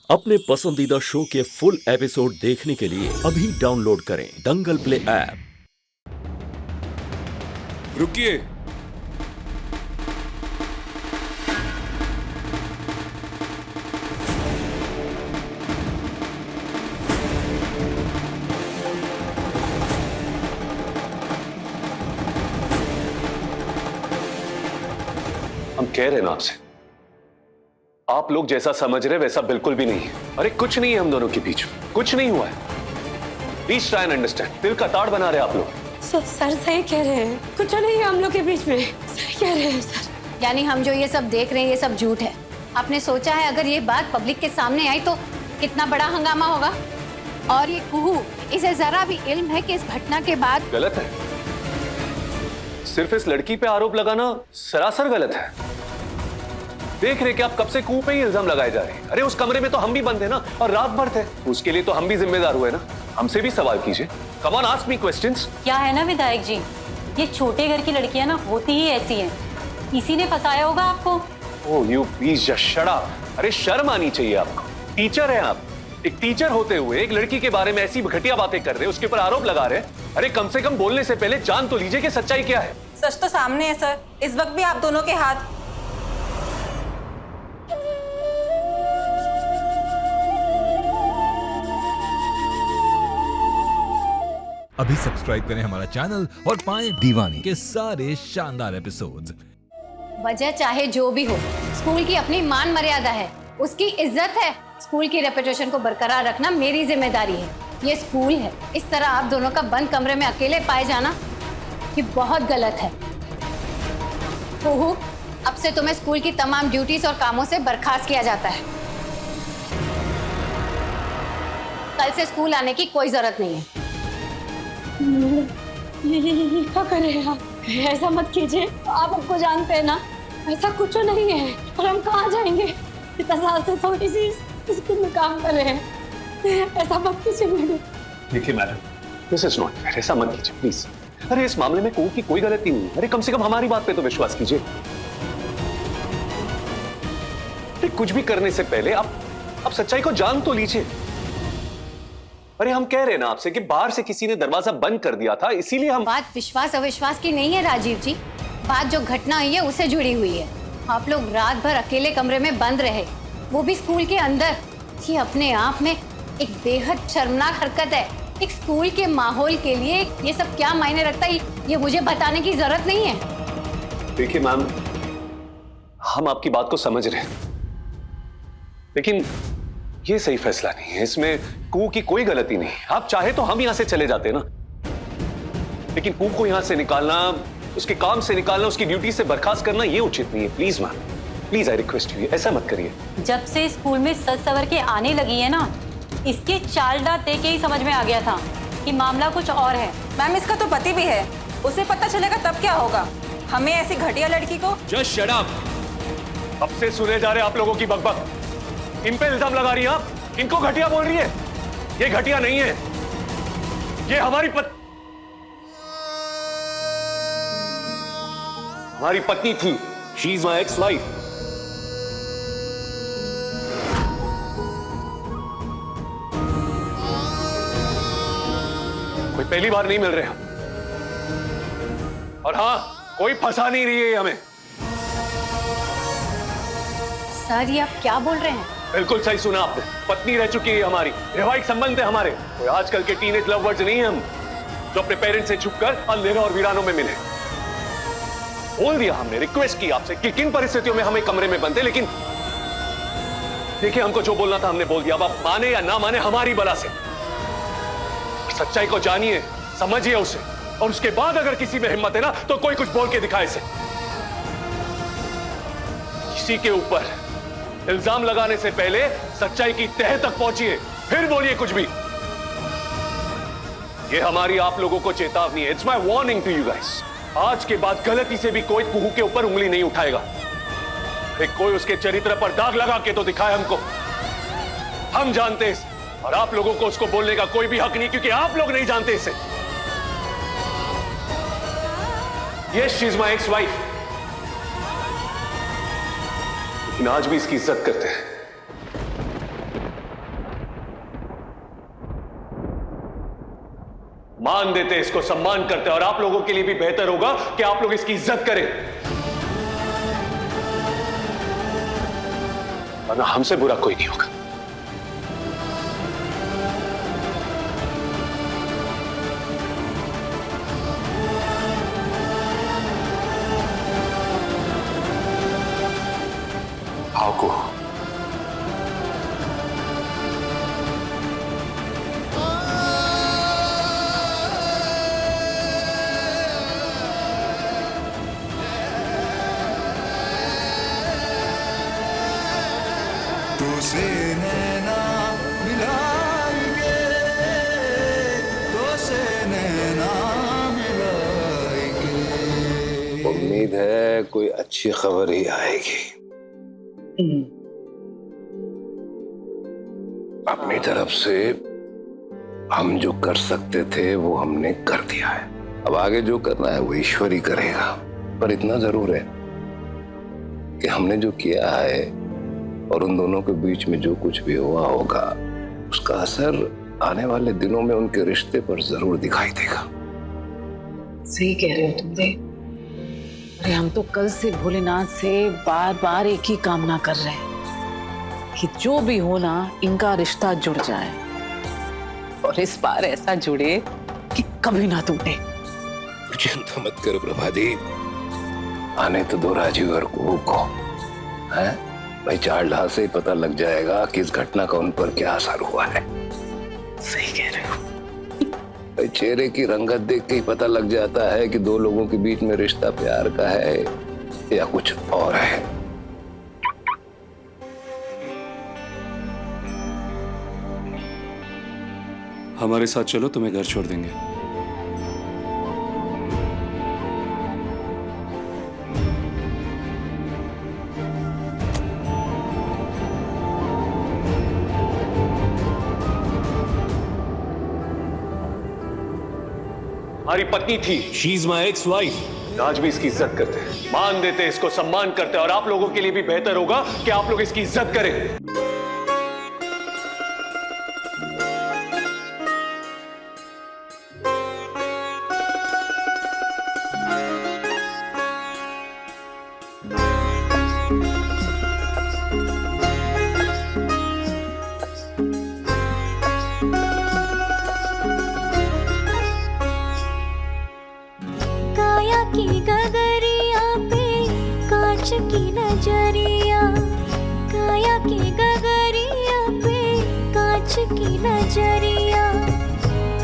अपने पसंदीदा शो के फुल एपिसोड देखने के लिए अभी डाउनलोड करें दंगल प्ले ऐप। रुकिए। हम कह रहे हैं ना आपसे, आप लोग जैसा समझ रहे वैसा बिल्कुल भी नहीं है। अरे कुछ नहीं है हम दोनों के बीच में, कुछ नहीं हुआ है। Please try and understand. दिल का ताड़ बना रहे आप लोग। सर सही कह रहे हैं, कुछ नहीं है हम लोग के बीच में। सही कह रहे हैं सर। यानी हम जो ये सब देख रहे हैं ये सब झूठ है। आपने सोचा है अगर ये बात पब्लिक के सामने आई तो कितना बड़ा हंगामा होगा? और ये कुहू, इसे जरा भी इल्म है कि इस घटना के बाद गलत है। सिर्फ इस लड़की पे आरोप लगाना सरासर गलत है। देख रहे कि आप कब से कुहू पे ही इल्जाम लगाए जा रहे हैं। अरे उस कमरे में तो हम भी बंद थे ना, और रात भर थे। उसके लिए तो हम भी जिम्मेदार हुए ना। हमसे भी सवाल कीजिए। Come on, ask me questions. क्या है ना विधायक जी, ये छोटे घर की लड़कियां ना होती ही ऐसी हैं। इसी ने फंसाया होगा आपको। Oh you please just shut up. अरे शर्म आनी चाहिए आपको। टीचर हैं आप। एक टीचर होते हुए एक लड़की के बारे में ऐसी घटिया बातें कर रहे हैं, उसके ऊपर आरोप लगा रहे हैं। अरे कम से कम बोलने से पहले जान तो लीजिए कि सच्चाई क्या है। सच तो सामने है सर, इस वक्त भी आप दोनों के हाथ। अभी सब्सक्राइब करें हमारा चैनल और पाएं दीवानी के सारे शानदार एपिसोड्स। वजह चाहे जो भी हो, स्कूल की अपनी मान मर्यादा है, उसकी इज्जत है। स्कूल की रेपुटेशन को बरकरार रखना मेरी जिम्मेदारी है। ये स्कूल है, इस तरह आप दोनों का बंद कमरे में अकेले पाए जाना ये बहुत गलत है। कुहू, अब से तुम्हें स्कूल की तमाम ड्यूटीज और कामों से बर्खास्त किया जाता है। कल से स्कूल आने की कोई जरूरत नहीं है। ये क्या कर रहे हैं आप? ऐसा मत कीजिए, आप हमको जानते हैं ना, ऐसा कुछ नहीं है। और हम कहाँ जाएंगे? इतना साल से तो इसी स्कूल में काम कर रहे हैं। ऐसा मत कीजिए मैडम। देखिए madam, this is not fair. ऐसा मत कीजिए प्लीज। अरे इस मामले में कुहू की कोई गलती नहीं है। अरे कम से कम हमारी बात पे तो विश्वास कीजिए। कुछ भी करने से पहले आप सच्चाई को जान तो लीजिए। अरे हम कह रहे हैं ना आपसे कि बाहर से किसी ने दरवाजा बंद कर दिया था, इसीलिए हम। बात विश्वास अविश्वास की नहीं है राजीव जी, बात जो घटना हुई है उससे जुड़ी हुई है। आप लोग रात भर अकेले कमरे में बंद रहे, वो भी स्कूल के अंदर। ये अपने आप में एक बेहद शर्मनाक हरकत है। एक स्कूल के माहौल के लिए ये सब क्या मायने रखता है ये मुझे बताने की जरूरत नहीं है। देखिए मैम, हम आपकी बात को समझ रहे हैं, लेकिन ये सही फैसला नहीं है। इसमें कुहू की कोई गलती नहीं है। आप चाहे तो हम यहां से चले जाते ना, लेकिन कुहू को यहां से निकालना, उसके काम से निकालना, उसकी ड्यूटी से बर्खास्त करना ये उचित नहीं है। Please ma'am, please I request you, ऐसा मत करिए। जब से स्कूल में सज सवर के आने लगी है ना, इसके चाल डाल देख के ही समझ में आ गया था कि मामला कुछ और है। मैम इसका तो पति भी है, उसे पता चलेगा तब क्या होगा। हमें ऐसी घटिया लड़की को। Just shut up. अब से सुने जा रहे आप लोगों की बकबक। इन पे इल्जाम लगा रही हैं आप, इनको घटिया बोल रही है। ये घटिया नहीं है, ये हमारी पत्नी थी। She is my ex wife. कोई पहली बार नहीं मिल रहे हम, और हाँ, कोई फंसा नहीं रही है हमें। सर ये आप क्या बोल रहे हैं? बिल्कुल सही सुना आपने। पत्नी रह चुकी है हमारी, वैवाहिक संबंध है हमारे। कोई आजकल के टीनेज लवर्स नहीं हम, जो अपने पेरेंट्स से छुपकर अंधेरों और वीरानों में मिले। बोल दिया हमने, रिक्वेस्ट की आपसे कि किन परिस्थितियों में हमें कमरे में बंद थे, लेकिन देखिए हमको जो बोलना था हमने बोल दिया। अब आप माने या ना माने हमारी बला से। सच्चाई को जानिए, समझिए उसे, और उसके बाद अगर किसी में हिम्मत है ना तो कोई कुछ बोल के दिखाए इसे। किसी के ऊपर इल्जाम लगाने से पहले सच्चाई की तह तक पहुंचिए, फिर बोलिए कुछ भी। ये हमारी आप लोगों को चेतावनी है। It's my warning to you guys. आज के बाद गलती से भी कोई कुहू के ऊपर उंगली नहीं उठाएगा। कोई उसके चरित्र पर दाग लगा के तो दिखाए हमको। हम जानते हैं इसे, और आप लोगों को उसको बोलने का कोई भी हक नहीं, क्योंकि आप लोग नहीं जानते इसे। Yes, she is my ex wife, लेकिन आज भी इसकी इज्जत करते हैं। मान देते, इसको सम्मान करते, और आप लोगों के लिए भी बेहतर होगा कि आप लोग इसकी इज्जत करें, वरना हमसे बुरा कोई नहीं होगा। आपको तुझसे नैना मिलाएंगे, तुझसे नैना मिलाएंगे। उम्मीद है कोई अच्छी खबर ही आएगी। अपनी तरफ से हम जो कर सकते थे वो हमने कर दिया है। अब आगे जो करना है वो ईश्वर ही करेगा। पर इतना जरूर है कि हमने जो किया है और उन दोनों के बीच में जो कुछ भी हुआ होगा, उसका असर आने वाले दिनों में उनके रिश्ते पर जरूर दिखाई देगा। सही कह रहे हो तुम देव। अरे हम तो कल से भोलेनाथ से बार बार एक ही कामना कर रहे हैं कि जो भी हो ना, इनका रिश्ता जुड़ जाए, और इस बार ऐसा जुड़े कि कभी ना टूटे। चिंता मत करो प्रभा दी, आने तो दो राजीव और कुहू को। हैं भाई, चाल ढाल से ही पता लग जाएगा कि इस घटना का उन पर क्या असर हुआ है। सही कह रहे हो भाई, चेहरे की रंगत देख के ही पता लग जाता है कि दो लोगों के बीच में रिश्ता प्यार का है या कुछ और है। हमारे साथ चलो, तुम्हें घर छोड़ देंगे। हमारी पत्नी थी, she is my ex wife. आज भी इसकी इज्जत करते हैं, मान देते, इसको सम्मान करते, और आप लोगों के लिए भी बेहतर होगा कि आप लोग इसकी इज्जत करें। की गगरिया पे कांच की नजरिया, काया की गगरिया पे कांच की नजरिया,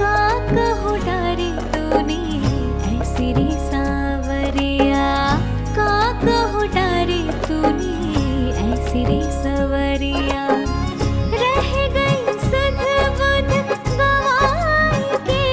का कहो डारे तूने ऐसी रे सावरिया, का कहो डारे तूने ऐसी रे सवरिया। रह गई सुध बुध गवाई के,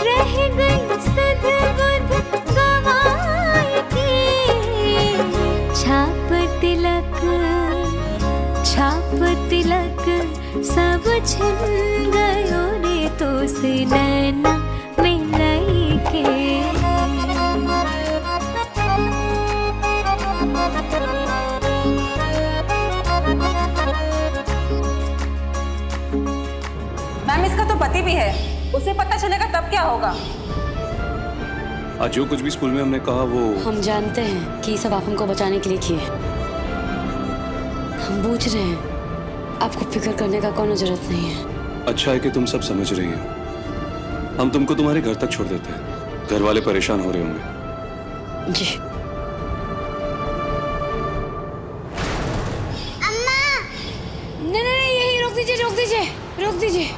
रह गई सुध बुध गवाई के, छाप तिलक सब छिन गयो रे तो से नैना मिलाई के। मैम, इसका तो पति भी है, उसे पता चलेगा तब क्या होगा। आज जो कुछ भी स्कूल में हमने कहा वो हम जानते हैं कि ये सब आप हमको बचाने के लिए किए। हम बूझ रहे हैं, आपको फिक्र करने का कोई जरूरत नहीं है। अच्छा है कि तुम सब समझ रही हो। हम तुमको तुम्हारे घर तक छोड़ देते हैं, घर वाले परेशान हो रहे होंगे। जी नहीं नहीं, यही रोक दीजिए, रोक दीजिए, रोक दीजिए।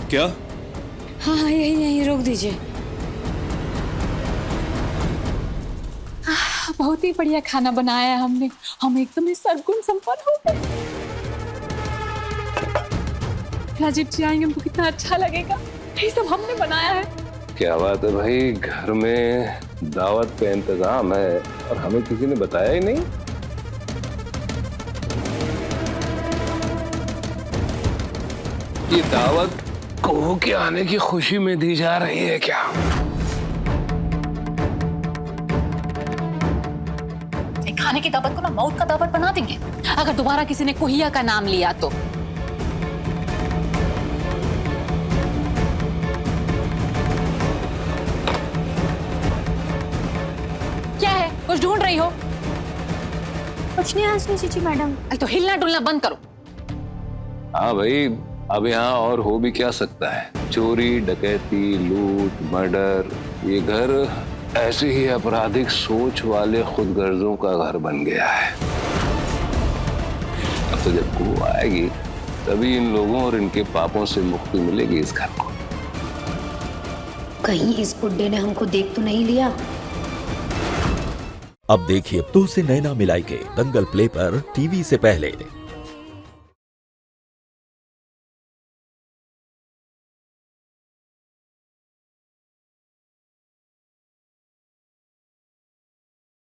क्या? हाँ हाँ, यही रोक दीजिए। बहुत ही बढ़िया खाना बनाया है हमने, हम एकदम ही सरगुण संपन्न हो गए। राजीव जी आएंगे, हमको कितना अच्छा लगेगा। ये सब हमने बनाया है। क्या बात है भाई, घर में दावत का इंतजाम है और हमें किसी ने बताया ही नहीं। ये दावत कुहू के आने की खुशी में दी जा रही है क्या? खाने की दावत को ना मौत का दावत बना देंगे अगर दोबारा किसी ने कुहिया का नाम लिया तो। कुछ ढूंढ रही हो? कुछ नहीं हासिनी चीची मैडम। तो हिलना डुलना बंद करो। हाँ भाई, अब यहाँ और हो भी क्या सकता है। चोरी, डकैती, लूट, मर्डर, ये घर ऐसे ही आपराधिक सोच वाले खुदगर्जों का घर बन गया है। अब तो जब वो आएगी तभी इन लोगों और इनके पापों से मुक्ति मिलेगी इस घर को। कहीं इस बुड्ढे ने हमको देख तो नहीं लिया। अब देखिए तो से नैना मिलाई के दंगल प्ले पर टीवी से पहले।